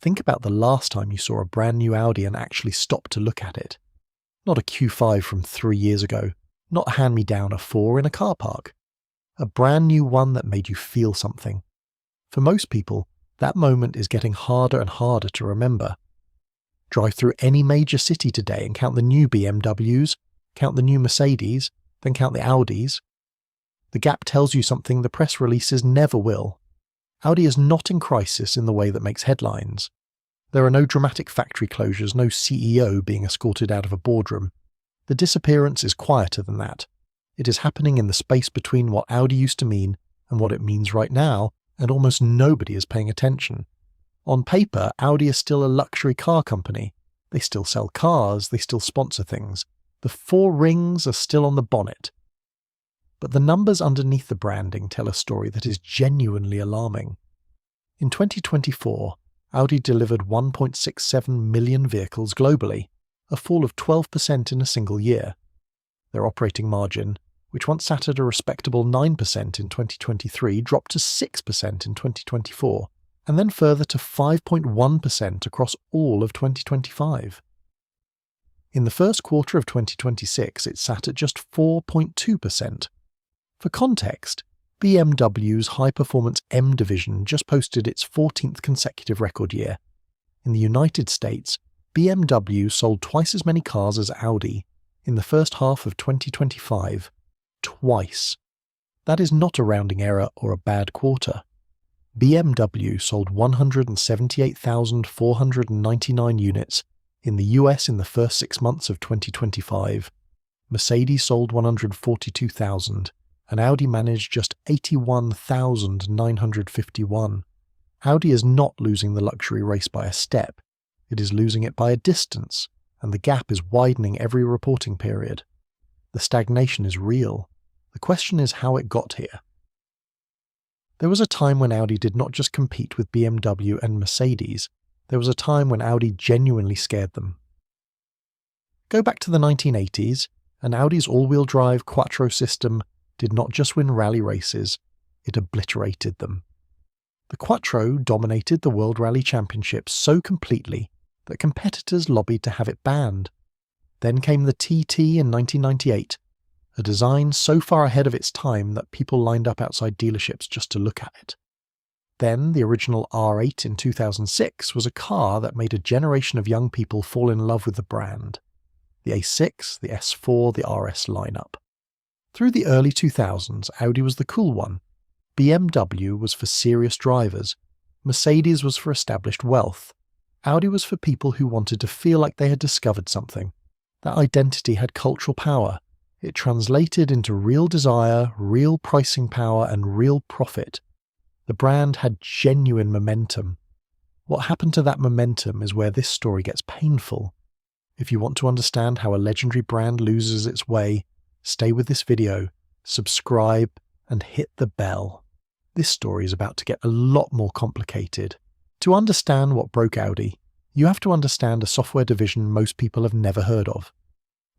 Think about the last time you saw a brand new Audi and actually stopped to look at it. Not a Q5 from 3 years ago, not a hand-me-down A4 in a car park. A brand new one that made you feel something. For most people, that moment is getting harder and harder to remember. Drive through any major city today and count the new BMWs, count the new Mercedes, then count the Audis. The gap tells you something the press releases never will. Audi is not in crisis in the way that makes headlines. There are no dramatic factory closures, no CEO being escorted out of a boardroom. The disappearance is quieter than that. It is happening in the space between what Audi used to mean and what it means right now, and almost nobody is paying attention. On paper, Audi is still a luxury car company. They still sell cars, they still sponsor things. The 4 rings are still on the bonnet. But the numbers underneath the branding tell a story that is genuinely alarming. In 2024, Audi delivered 1.67 million vehicles globally, a fall of 12% in a single year. Their operating margin, which once sat at a respectable 9% in 2023, dropped to 6% in 2024, and then further to 5.1% across all of 2025. In the first quarter of 2026, it sat at just 4.2%. For context, BMW's high-performance M division just posted its 14th consecutive record year. In the United States, BMW sold twice as many cars as Audi in the first half of 2025. Twice. That is not a rounding error or a bad quarter. BMW sold 178,499 units in the US in the first 6 months of 2025. Mercedes sold 142,000. And Audi managed just 81,951. Audi is not losing the luxury race by a step, it is losing it by a distance, and the gap is widening every reporting period. The stagnation is real. The question is how it got here. There was a time when Audi did not just compete with BMW and Mercedes, there was a time when Audi genuinely scared them. Go back to the 1980s, and Audi's all-wheel drive Quattro system did not just win rally races, it obliterated them. The Quattro dominated the World Rally Championship so completely that competitors lobbied to have it banned. Then came the TT in 1998, a design so far ahead of its time that people lined up outside dealerships just to look at it. Then the original R8 in 2006 was a car that made a generation of young people fall in love with the brand. The A6, the S4, the RS lineup. Through the early 2000s, Audi was the cool one. BMW was for serious drivers. Mercedes was for established wealth. Audi was for people who wanted to feel like they had discovered something. That identity had cultural power. It translated into real desire, real pricing power, and real profit. The brand had genuine momentum. What happened to that momentum is where this story gets painful. If you want to understand how a legendary brand loses its way, stay with this video, subscribe, and hit the bell. This story is about to get a lot more complicated. To understand what broke Audi, you have to understand a software division most people have never heard of.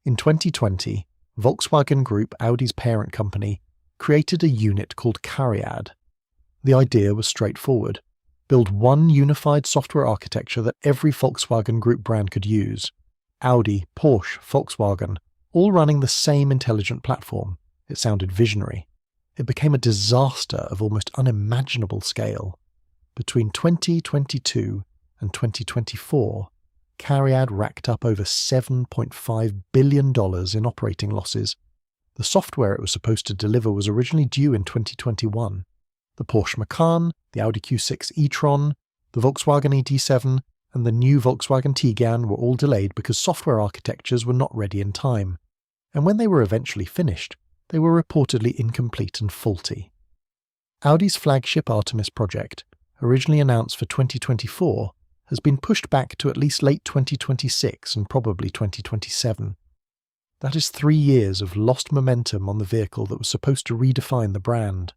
In 2020, Volkswagen Group, Audi's parent company, created a unit called CARIAD. The idea was straightforward. Build one unified software architecture that every Volkswagen Group brand could use. Audi, Porsche, Volkswagen, all running the same intelligent platform. It sounded visionary. It became a disaster of almost unimaginable scale. Between 2022 and 2024, CARIAD racked up over $7.5 billion in operating losses. The software it was supposed to deliver was originally due in 2021. The Porsche Macan, the Audi Q6 e-tron, the Volkswagen ET7, and the new Volkswagen Tiguan were all delayed because software architectures were not ready in time. And when they were eventually finished, they were reportedly incomplete and faulty. Audi's flagship Artemis project, originally announced for 2024, has been pushed back to at least late 2026 and probably 2027. That is 3 years of lost momentum on the vehicle that was supposed to redefine the brand.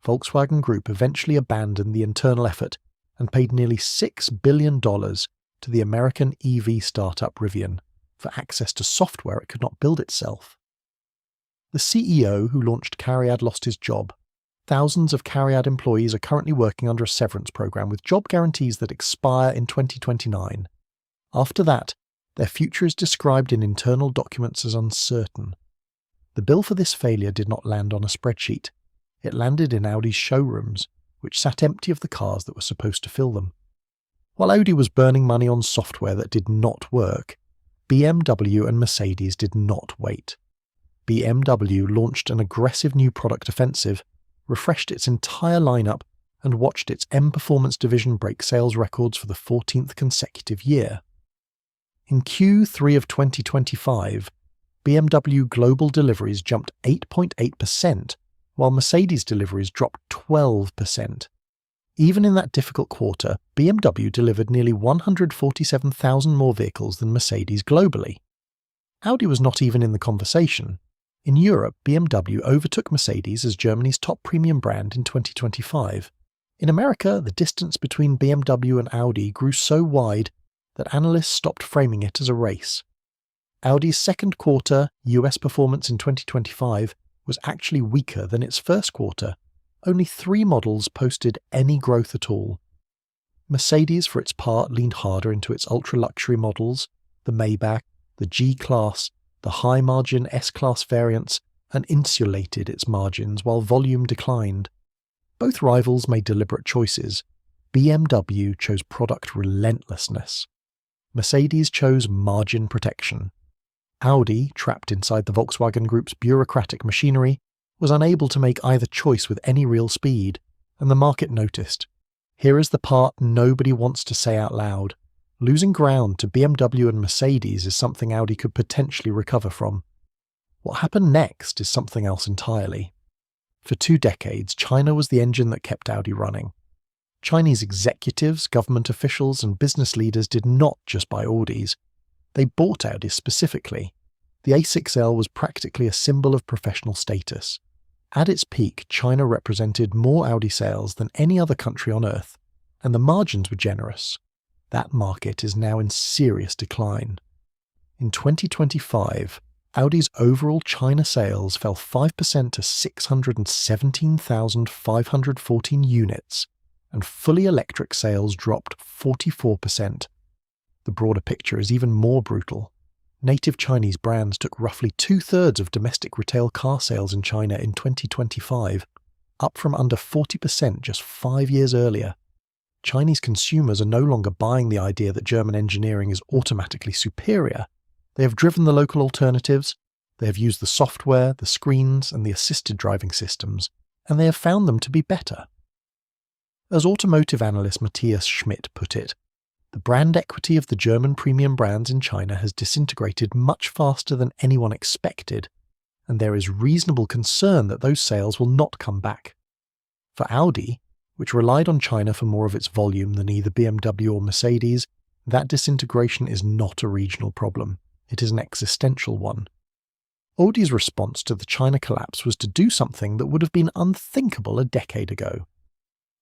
Volkswagen Group eventually abandoned the internal effort and paid nearly $6 billion to the American EV startup Rivian for access to software it could not build itself. The CEO who launched CARIAD lost his job. Thousands of CARIAD employees are currently working under a severance program with job guarantees that expire in 2029. After that, their future is described in internal documents as uncertain. The bill for this failure did not land on a spreadsheet. It landed in Audi's showrooms, which sat empty of the cars that were supposed to fill them. While Audi was burning money on software that did not work, BMW and Mercedes did not wait. BMW launched an aggressive new product offensive, refreshed its entire lineup, and watched its M Performance division break sales records for the 14th consecutive year. In Q3 of 2025, BMW global deliveries jumped 8.8%, while Mercedes deliveries dropped 12%. Even in that difficult quarter, BMW delivered nearly 147,000 more vehicles than Mercedes globally. Audi was not even in the conversation. In Europe, BMW overtook Mercedes as Germany's top premium brand in 2025. In America, the distance between BMW and Audi grew so wide that analysts stopped framing it as a race. Audi's second quarter US performance in 2025 was actually weaker than its first quarter. Only 3 models posted any growth at all. Mercedes, for its part, leaned harder into its ultra-luxury models, the Maybach, the G-Class, the high-margin S-Class variants, and insulated its margins while volume declined. Both rivals made deliberate choices. BMW chose product relentlessness. Mercedes chose margin protection. Audi, trapped inside the Volkswagen Group's bureaucratic machinery, was unable to make either choice with any real speed, and the market noticed. Here is the part nobody wants to say out loud. Losing ground to BMW and Mercedes is something Audi could potentially recover from. What happened next is something else entirely. For 2 decades, China was the engine that kept Audi running. Chinese executives, government officials, and business leaders did not just buy Audis. They bought Audis specifically. The A6L was practically a symbol of professional status. At its peak, China represented more Audi sales than any other country on Earth, and the margins were generous. That market is now in serious decline. In 2025, Audi's overall China sales fell 5% to 617,514 units, and fully electric sales dropped 44%. The broader picture is even more brutal. Native Chinese brands took roughly 2/3 of domestic retail car sales in China in 2025, up from under 40% just 5 years earlier. Chinese consumers are no longer buying the idea that German engineering is automatically superior. They have driven the local alternatives, they have used the software, the screens, and the assisted driving systems, and they have found them to be better. As automotive analyst Matthias Schmidt put it, the brand equity of the German premium brands in China has disintegrated much faster than anyone expected, and there is reasonable concern that those sales will not come back. For Audi, which relied on China for more of its volume than either BMW or Mercedes, that disintegration is not a regional problem. It is an existential one. Audi's response to the China collapse was to do something that would have been unthinkable a decade ago.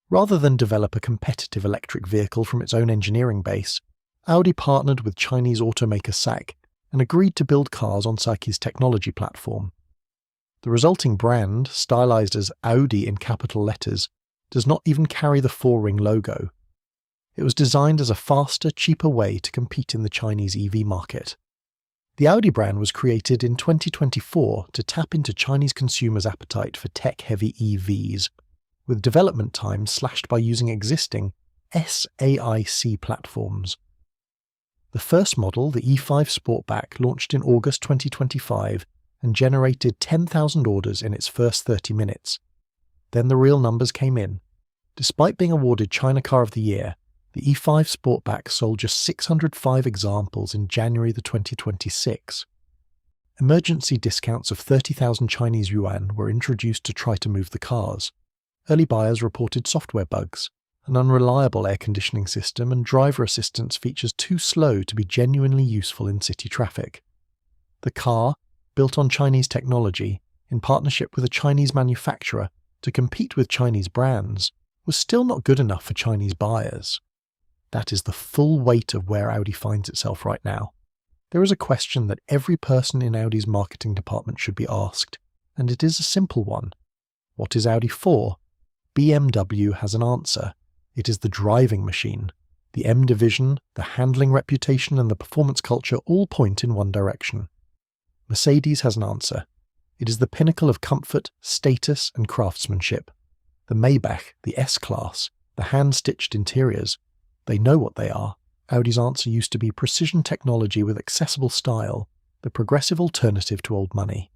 Rather than develop a competitive electric vehicle from its own engineering base, Audi partnered with Chinese automaker SAIC and agreed to build cars on SAIC's technology platform. The resulting brand, stylized as Audi in capital letters, does not even carry the 4-ring logo. It was designed as a faster, cheaper way to compete in the Chinese EV market. The Audi brand was created in 2024 to tap into Chinese consumers' appetite for tech-heavy EVs, with development time slashed by using existing SAIC platforms. The first model, the E5 Sportback, launched in August 2025 and generated 10,000 orders in its first 30 minutes. Then the real numbers came in. Despite being awarded China Car of the Year, the E5 Sportback sold just 605 examples in January 2026. Emergency discounts of 30,000 Chinese yuan were introduced to try to move the cars. Early buyers reported software bugs, an unreliable air conditioning system, and driver assistance features too slow to be genuinely useful in city traffic. The car, built on Chinese technology, in partnership with a Chinese manufacturer to compete with Chinese brands, was still not good enough for Chinese buyers. That is the full weight of where Audi finds itself right now. There is a question that every person in Audi's marketing department should be asked, and it is a simple one. What is Audi for? BMW has an answer. It is the driving machine. The M division, the handling reputation, and the performance culture all point in one direction. Mercedes has an answer. It is the pinnacle of comfort, status, and craftsmanship. The Maybach, the S-Class, the hand-stitched interiors, they know what they are. Audi's answer used to be precision technology with accessible style, the progressive alternative to old money.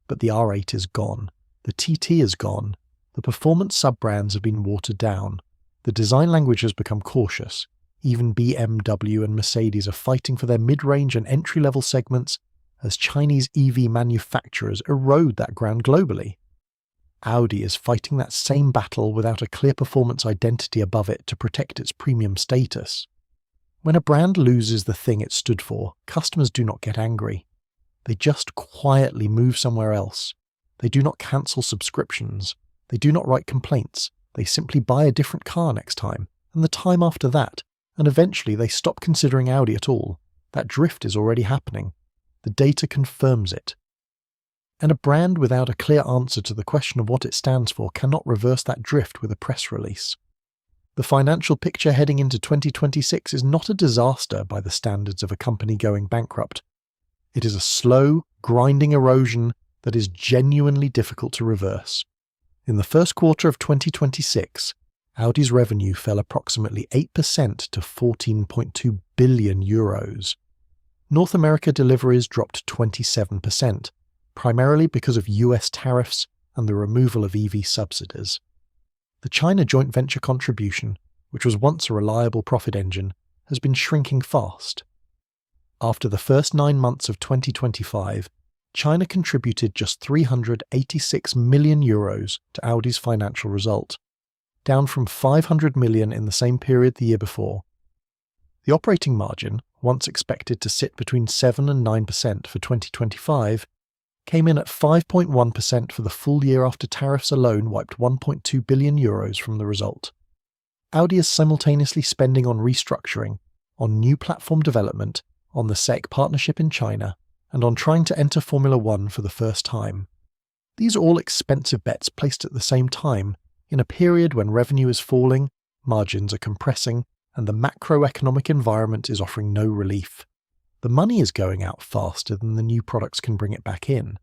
But the R8 is gone. The TT is gone. The performance sub-brands have been watered down. The design language has become cautious. Even BMW and Mercedes are fighting for their mid-range and entry-level segments as Chinese EV manufacturers erode that ground globally. Audi is fighting that same battle without a clear performance identity above it to protect its premium status. When a brand loses the thing it stood for, customers do not get angry. They just quietly move somewhere else. They do not cancel subscriptions. They do not write complaints. They simply buy a different car next time, and the time after that, and eventually they stop considering Audi at all. That drift is already happening. The data confirms it. And a brand without a clear answer to the question of what it stands for cannot reverse that drift with a press release. The financial picture heading into 2026 is not a disaster by the standards of a company going bankrupt. It is a slow, grinding erosion that is genuinely difficult to reverse. In the first quarter of 2026, Audi's revenue fell approximately 8% to 14.2 billion euros. North America deliveries dropped 27%, primarily because of US tariffs and the removal of EV subsidies. The China joint venture contribution, which was once a reliable profit engine, has been shrinking fast. After the first 9 months of 2025, China contributed just 386 million euros to Audi's financial result, down from 500 million in the same period the year before. The operating margin, once expected to sit between 7 and 9% for 2025, came in at 5.1% for the full year after tariffs alone wiped 1.2 billion euros from the result. Audi is simultaneously spending on restructuring, on new platform development, on the SEC partnership in China, and on trying to enter Formula One for the first time. These are all expensive bets placed at the same time, in a period when revenue is falling, margins are compressing, and the macroeconomic environment is offering no relief. The money is going out faster than the new products can bring it back in.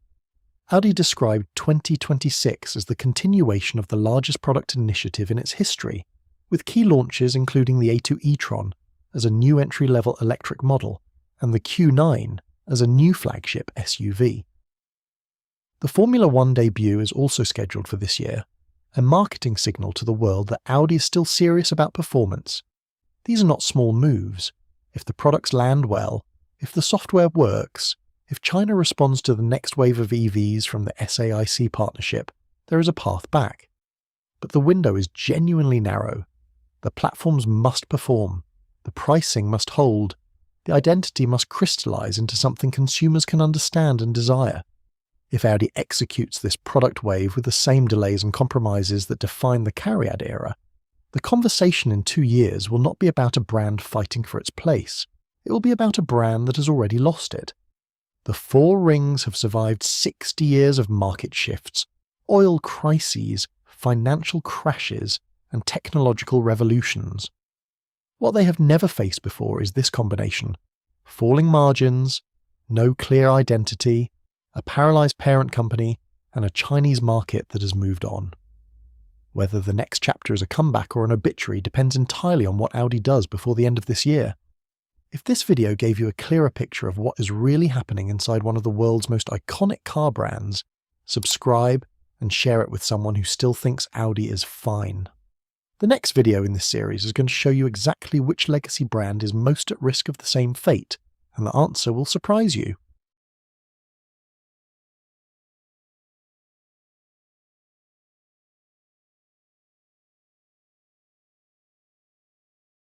Audi described 2026 as the continuation of the largest product initiative in its history, with key launches including the A2 e-tron as a new entry-level electric model and the Q9 as a new flagship SUV. The Formula One debut is also scheduled for this year, a marketing signal to the world that Audi is still serious about performance. These are not small moves. If the products land well, if the software works, if China responds to the next wave of EVs from the SAIC partnership, there is a path back. But the window is genuinely narrow. The platforms must perform. The pricing must hold. The identity must crystallize into something consumers can understand and desire. If Audi executes this product wave with the same delays and compromises that define the Cariad era, the conversation in 2 years will not be about a brand fighting for its place. It will be about a brand that has already lost it. The four rings have survived 60 years of market shifts, oil crises, financial crashes, and technological revolutions. What they have never faced before is this combination: falling margins, no clear identity, a paralyzed parent company, and a Chinese market that has moved on. Whether the next chapter is a comeback or an obituary depends entirely on what Audi does before the end of this year. If this video gave you a clearer picture of what is really happening inside one of the world's most iconic car brands, subscribe and share it with someone who still thinks Audi is fine. The next video in this series is going to show you exactly which legacy brand is most at risk of the same fate, and the answer will surprise you.